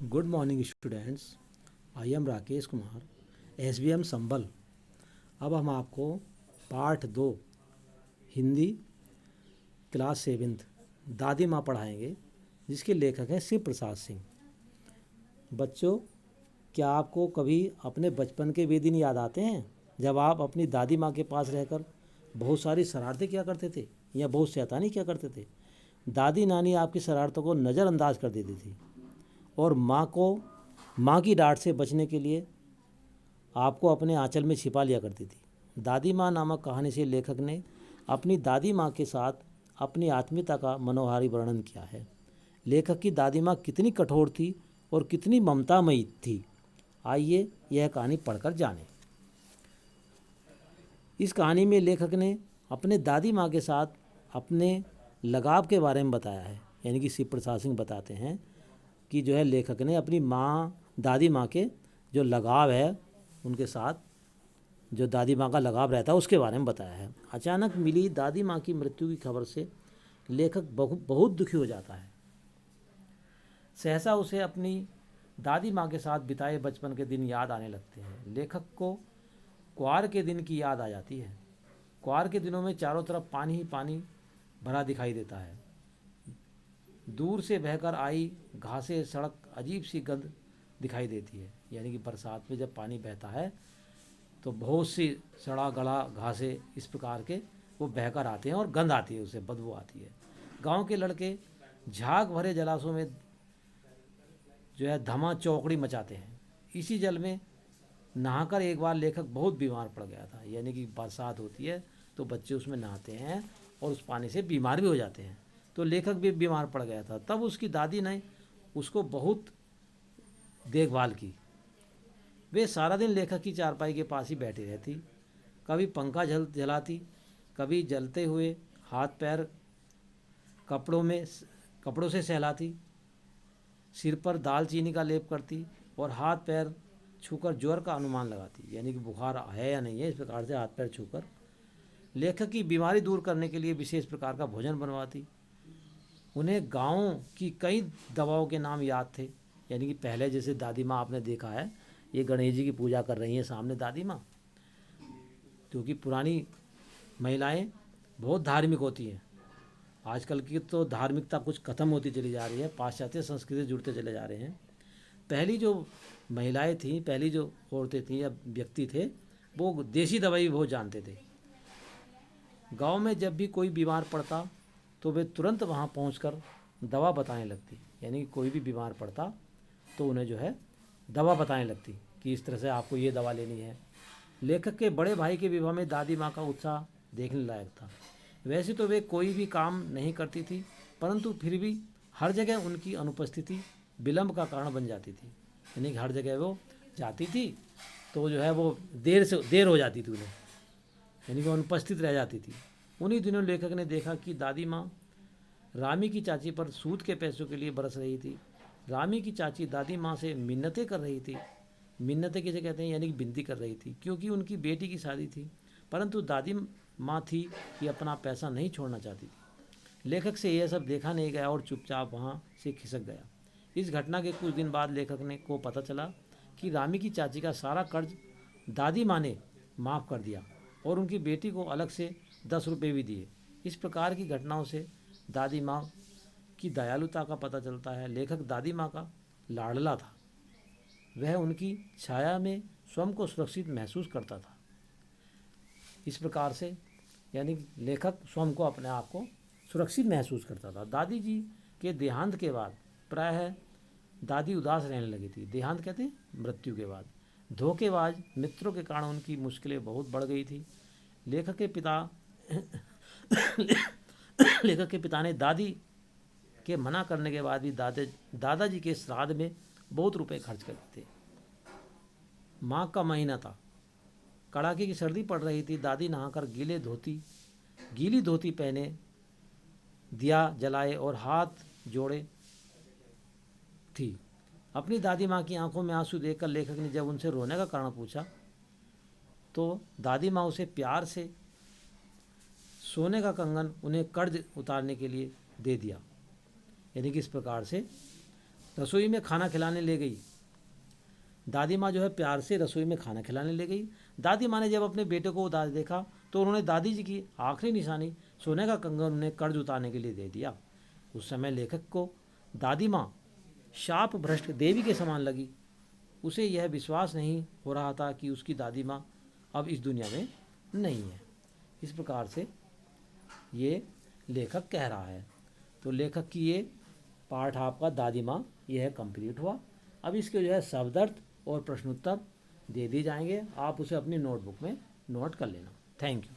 Good morning students. I am Rakesh Kumar, SBM Sambal. अब हम आपको पाठ 2 हिंदी क्लास 7th दादी माँ पढ़ाएंगे, जिसके लेखक हैं शिव प्रसाद सिंह। बच्चों, क्या आपको कभी अपने बचपन के वे दिन याद आते हैं जब आप अपनी दादी माँ के पास रहकर बहुत सारी शरारतें किया करते थे या बहुत शैतानी किया करते थे? दादी नानी आपकी शरारतों को नज़रअंदाज कर देती थी और माँ की डांट से बचने के लिए आपको अपने आंचल में छिपा लिया करती थी। दादी माँ नामक कहानी से लेखक ने अपनी दादी माँ के साथ अपनी आत्मीयता का मनोहारी वर्णन किया है। लेखक की दादी माँ कितनी कठोर थी और कितनी ममतामयी थी, आइए यह कहानी पढ़कर जानें। इस कहानी में लेखक ने अपने दादी माँ के साथ अपने लगाव के बारे में बताया है। यानी कि शिव प्रसाद सिंह बताते हैं कि जो है लेखक ने अपनी दादी माँ के जो लगाव है, उनके साथ जो दादी माँ का लगाव रहता है उसके बारे में बताया है। अचानक मिली दादी माँ की मृत्यु की खबर से लेखक बहुत दुखी हो जाता है। सहसा उसे अपनी दादी माँ के साथ बिताए बचपन के दिन याद आने लगते हैं। लेखक को कुआर के दिन की याद आ जाती है। कुआर के दिनों में चारों तरफ पानी ही पानी भरा दिखाई देता है। दूर से बहकर आई घासें, सड़क अजीब सी गंध दिखाई देती है। यानी कि बरसात में जब पानी बहता है तो बहुत सी सड़ा गला घासें इस प्रकार के वो बहकर आते हैं और गंध आती है, उससे बदबू आती है। गांव के लड़के झाग भरे जलाशयों में जो है धमा चौकड़ी मचाते हैं। इसी जल में नहाकर एक बार लेखक बहुत बीमार पड़ गया था। यानी कि बरसात होती है तो बच्चे उसमें नहाते हैं और उस पानी से बीमार भी हो जाते हैं। तो लेखक भी बीमार पड़ गया था। तब उसकी दादी ने उसको बहुत देखभाल की। वे सारा दिन लेखक की चारपाई के पास ही बैठी रहती। कभी पंखा जलाती, कभी जलते हुए हाथ पैर कपड़ों से सहलाती, सिर पर दालचीनी का लेप करती और हाथ पैर छूकर ज्वर का अनुमान लगाती। यानी कि बुखार है या नहीं है, इस प्रकार से हाथ पैर छूकर लेखक की बीमारी दूर करने के लिए विशेष प्रकार का भोजन बनवाती। उन्हें गाँव की कई दवाओं के नाम याद थे। यानी कि पहले जैसे दादी माँ आपने देखा है, ये गणेश जी की पूजा कर रही हैं सामने दादी माँ, क्योंकि पुरानी महिलाएं बहुत धार्मिक होती हैं। आजकल की तो धार्मिकता कुछ खत्म होती चली जा रही है, पाश्चात्य संस्कृति से जुड़ते चले जा रहे हैं। पहली जो महिलाएं थीं, पहली जो औरतें थीं या व्यक्ति थे, वो देसी दवाई बहुत जानते थे। गांव में जब भी कोई बीमार पड़ता तो वे तुरंत वहां पहुंचकर दवा बताने लगती। यानी कि कोई भी बीमार पड़ता तो उन्हें जो है दवा बताने लगती कि इस तरह से आपको ये दवा लेनी है। लेखक के बड़े भाई के विवाह में दादी माँ का उत्साह देखने लायक था। वैसे तो वे कोई भी काम नहीं करती थी, परंतु फिर भी हर जगह उनकी अनुपस्थिति विलंब का कारण बन जाती थी। यानी कि हर जगह वो जाती थी तो जो है वो देर हो जाती थी उन्हें, यानी कि वो अनुपस्थित रह जाती थी। उन्हीं दिनों लेखक ने देखा कि दादी माँ रामी की चाची पर सूद के पैसों के लिए बरस रही थी। रामी की चाची दादी माँ से मिन्नतें कर रही थी। मिन्नतें किसे कहते हैं? यानी कि विनती कर रही थी, क्योंकि उनकी बेटी की शादी थी। परंतु दादी माँ थी कि अपना पैसा नहीं छोड़ना चाहती थी। लेखक से यह सब देखा नहीं गया और चुपचाप वहाँ से खिसक गया। इस घटना के कुछ दिन बाद लेखक ने को पता चला कि रामी की चाची का सारा कर्ज दादी माँ ने माफ़ कर दिया और उनकी बेटी को अलग से 10 रुपये भी दिए। इस प्रकार की घटनाओं से दादी माँ की दयालुता का पता चलता है। लेखक दादी माँ का लाडला था। वह उनकी छाया में स्वयं को सुरक्षित महसूस करता था। इस प्रकार से यानी लेखक स्वयं को, अपने आप को सुरक्षित महसूस करता था। दादी जी के देहांत के बाद प्रायः दादी उदास रहने लगी थी। देहांत कहते हैं मृत्यु के बाद। धोखेबाज मित्रों के कारण उनकी मुश्किलें बहुत बढ़ गई थी। लेखक के पिता लेखक के पिता ने दादी के मना करने के बाद भी दादाजी के श्राद्ध में बहुत रुपए खर्च करते थे। माघ का महीना था, कड़ाके की सर्दी पड़ रही थी। दादी नहाकर गीली धोती पहने, दिया जलाए और हाथ जोड़े थी। अपनी दादी माँ की आंखों में आंसू देखकर लेखक ने जब उनसे रोने का कारण पूछा तो दादी माँ उसे प्यार से सोने का कंगन उन्हें कर्ज उतारने के लिए दे दिया। यानी कि इस प्रकार से रसोई में खाना खिलाने ले गई। दादी माँ जो है प्यार से रसोई में खाना खिलाने ले गई। दादी माँ ने जब अपने बेटे को उदास देखा तो उन्होंने दादी जी की आखिरी निशानी सोने का कंगन उन्हें कर्ज उतारने के लिए दे दिया। उस समय लेखक को दादी माँ शाप भ्रष्ट देवी के समान लगी। उसे यह विश्वास नहीं हो रहा था कि उसकी दादी माँ अब इस दुनिया में नहीं है। इस प्रकार से ये लेखक कह रहा है। तो लेखक की ये पाठ आपका दादी माँ यह कंप्लीट हुआ। अब इसके जो है शब्दार्थ और प्रश्नोत्तर दे दिए जाएंगे, आप उसे अपनी नोटबुक में नोट कर लेना। Thank you.